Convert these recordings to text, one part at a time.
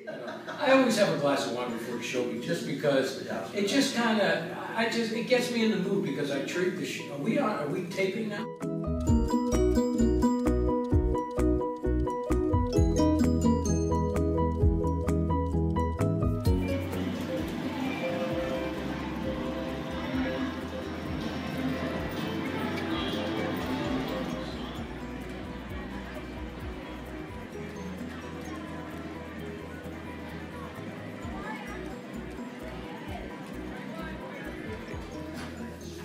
You know, I always have a glass of wine before the show, just because it just kind of, it gets me in the mood, because I treat the show. Are we taping now?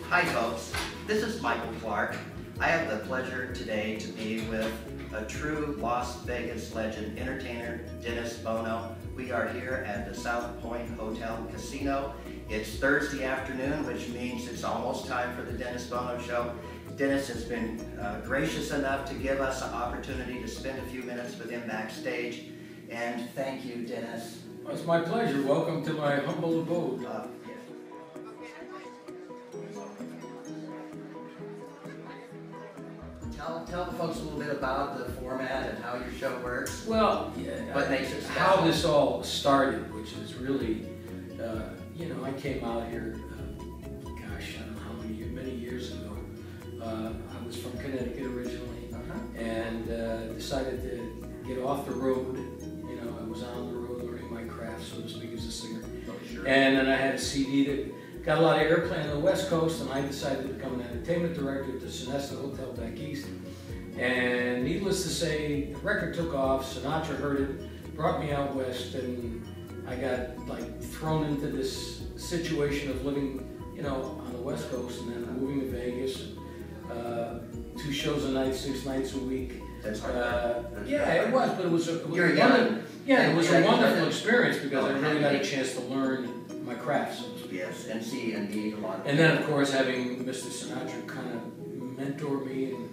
Hi folks, this is Michael Clark. I have the pleasure today to be with a true Las Vegas legend, entertainer, Dennis Bono. We are here at the South Point Hotel Casino. It's Thursday afternoon, which means it's almost time for the Dennis Bono Show. Dennis has been gracious enough to give us an opportunity to spend a few minutes with him backstage. And thank you, Dennis. Well, it's my pleasure. Welcome to my humble abode. Tell the folks a little bit about the format and how your show works. Well, what makes it special? How this all started, which is really, you know, I came out here, gosh, I don't know how many years ago. I was from Connecticut originally, and decided to get off the road. You know, I was on the road learning my craft, so to speak, as a singer. Oh, sure. And then I had a CD that got a lot of airplay on the West Coast, and I decided to become an entertainment director at the Sonesta Hotel back east. And needless to say, the record took off, Sinatra heard it, brought me out west, and I got like thrown into this situation of living, you know, on the West Coast, and then moving to Vegas, 2 shows a night, 6 nights a week. That's hard. Yeah, it was, but it was a wonderful experience, because I really got a chance to learn my craft, so to speak. Yes, and see and meet a lot of people. And then, of course, having Mr. Sinatra kind of mentor me and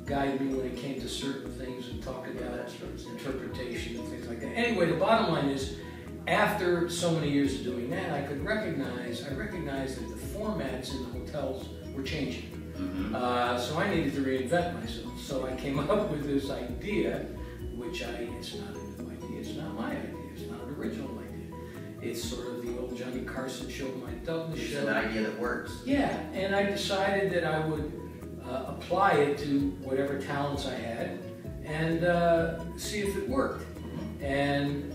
guide me when it came to certain things and talk about interpretation and things like that. Anyway, the bottom line is, after so many years of doing that, I recognized that the formats in the hotels were changing. So I needed to reinvent myself. So I came up with this idea, which it's not a new idea, it's not my idea, it's not an original idea. It's sort of the old Johnny Carson show, my Douglas show. It's an idea that works. Yeah, and I decided that I would apply it to whatever talents I had and see if it worked. And,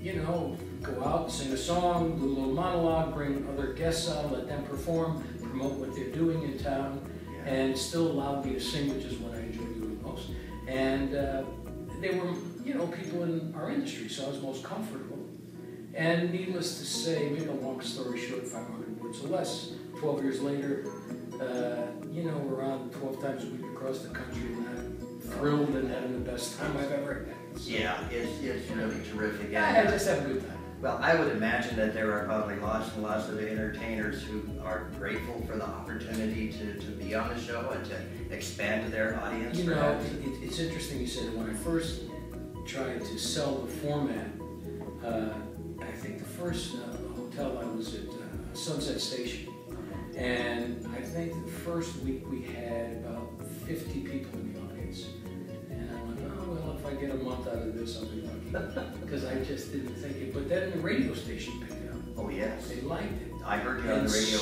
you know, go out, sing a song, do a little monologue, bring other guests out, let them perform, promote what they're doing in town, and still allow me to sing, which is what I enjoy doing most. And they were, you know, people in our industry, so I was most comfortable. And needless to say, make a long story short, 500 words or less, 12 years later, you know, we're on 12 times a week across the country, and I'm thrilled and having the best time I've ever had. So, yeah, it's really terrific. Yeah, I just have a good time. Well, I would imagine that there are probably lots and lots of entertainers who are grateful for the opportunity to be on the show and to expand their audience. You know, it's interesting you said that. When I first tried to sell the format, I think the first hotel I was at, Sunset Station. And I think the first week we had about 50 people in the audience. And I went, oh, well, if I get a month out of this, I'll be lucky. Because I just didn't think it. But then the radio station picked it up. Oh, yes. They liked it. I heard you on the radio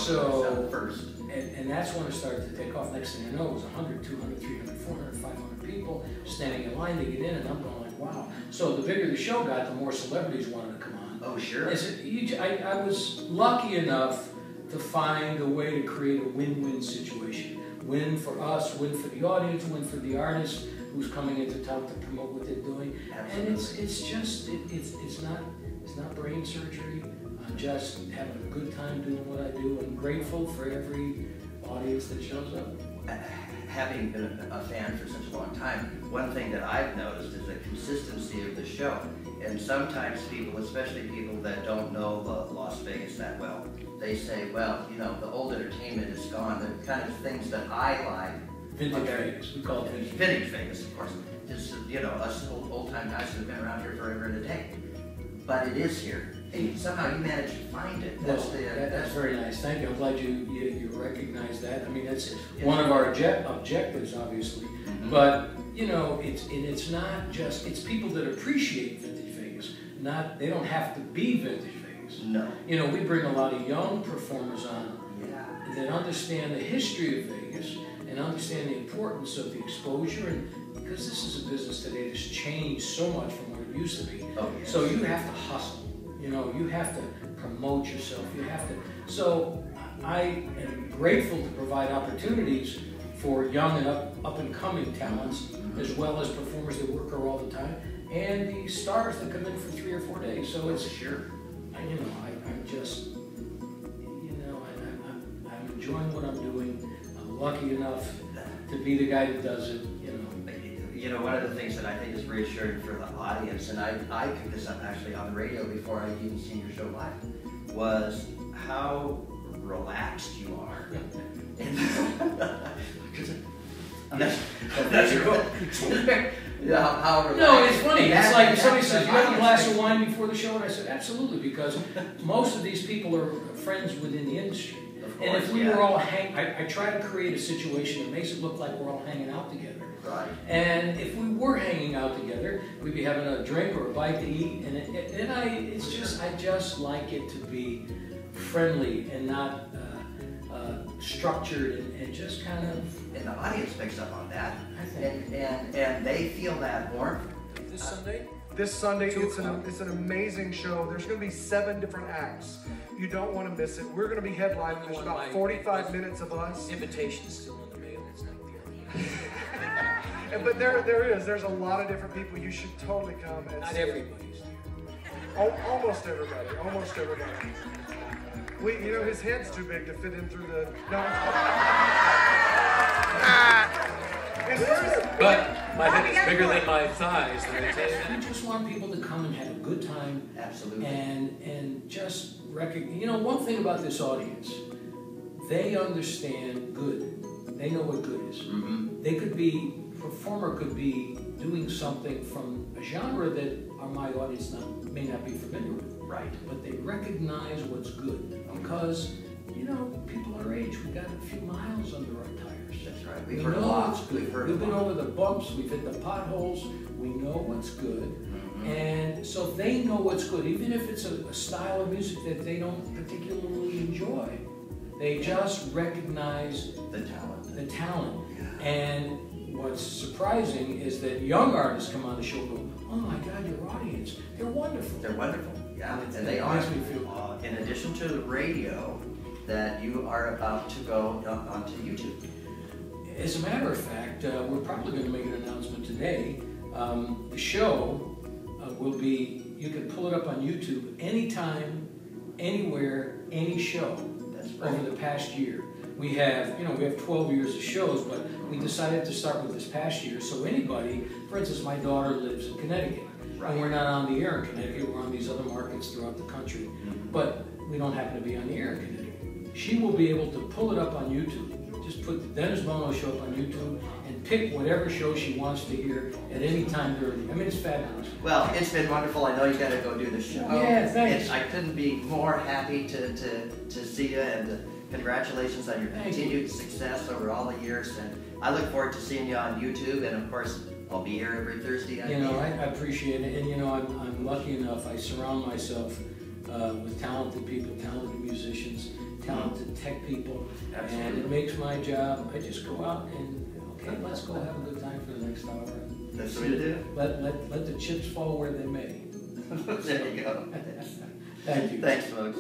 first. And that's when it started to take off. Next thing I know, it was 100, 200, 300, 400, 500 people standing in line to get in. And I'm going like, wow. So the bigger the show got, the more celebrities wanted to come on. Oh, sure. I was lucky enough to find a way to create a win-win situation. Win for us, win for the audience, win for the artist who's coming into town to promote what they're doing. Absolutely. And it's not brain surgery. I'm just having a good time doing what I do, and grateful for every audience that shows up. Having been a fan for such a long time, one thing that I've noticed is the consistency of the show. And sometimes people, especially people that don't know Las Vegas that well, they say, well, you know, the old entertainment is gone. The kind of things that I like. Vintage Vegas, we call it vintage. Vintage Vegas, of course. Just, you know, us old-time guys who've been around here forever and a day. But it is here. And somehow you managed to find it. That's very nice. Thank you. I'm glad you recognize that. I mean, that's one of our objectives, obviously. But, you know, it's not just, it's people that appreciate vintage Vegas, they don't have to be vintage Vegas. No. You know, we bring a lot of young performers on Yeah. that understand the history of Vegas and understand the importance of the exposure, and because this is a business today that's changed so much from what it used to be. Oh, yes. So you have to hustle. You know, you have to promote yourself. You have to. So I am grateful to provide opportunities for young and up and coming talents, as well as performers that work here all the time, and the stars that come in for 3 or 4 days. So it's Sure. you know, I'm just, you know, I'm enjoying what I'm doing. I'm lucky enough to be the guy that does it, you know. You know, one of the things that I think is reassuring for the audience, and I picked this up actually on the radio before I even seen your show live, was how relaxed you are. That's cool. Yeah, how relaxed. No, it's funny. It's like if somebody says, "You have a glass of wine before the show?" And I said, "Absolutely," because most of these people are friends within the industry. And if we were all I try to create a situation that makes it look like we're all hanging out together. Right. And if we were hanging out together, we'd be having a drink or a bite to eat. And I just like it to be friendly and not structured and just kind of. And the audience picks up on that, I think. and they feel that warmth. This Sunday? This Sunday, it's an amazing show. There's going to be 7 different acts. You don't want to miss it. We're going to be headlining. There's about 45 minutes of us. Invitation is still in the mail. It's not there. But there's a lot of different people. You should totally come. And Not see. everybody's there. Almost everybody. Almost everybody. You know, his head's too big to fit in through the. No. But my head is bigger than my thighs. I just want people to come and have a good time. Absolutely. And just recognize. You know, one thing about this audience, they understand good. They know what good is. They could be, performer could be doing something from a genre that my audience may not be familiar with. Right. But they recognize what's good because, you know, people our age, we got a few miles under our tires. That's right. We We've heard a know lot. what's good. We've been over the bumps, we've hit the potholes, we know what's good. And so they know what's good, even if it's a style of music that they don't particularly enjoy. They just recognize The talent. the talent. And what's surprising is that young artists come on the show and go, "Oh my God, your audience, they're wonderful." They're wonderful. Yeah, and they It are. makes me feel In addition to the radio, that you are about to go onto YouTube. As a matter of fact, we're probably going to make an announcement today. The show will be, you can pull it up on YouTube anytime, anywhere, any show That's right. over the past year. We have 12 years of shows, but we decided to start with this past year. So anybody, for instance, my daughter lives in Connecticut. Right. And we're not on the air in Connecticut, we're on these other markets throughout the country. But we don't happen to be on the air in Connecticut. She will be able to pull it up on YouTube. Just put the Dennis Bono Show up on YouTube and pick whatever show she wants to hear at any time during. I mean, it's fabulous. Well, it's been wonderful. I know you got to go do the show. Yeah, thanks. I couldn't be more happy to see you, and congratulations on your continued success over all the years. And I look forward to seeing you on YouTube, and of course, I'll be here every Thursday. You know, I appreciate it, and you know, I'm lucky enough. I surround myself with talented people, talented musicians, talented tech people, Absolutely. and it makes my job. I just go out and okay, let's go have a good time for the next hour. That's the way to do it. Let the chips fall where they may. There you go. Thank you. Thanks, folks.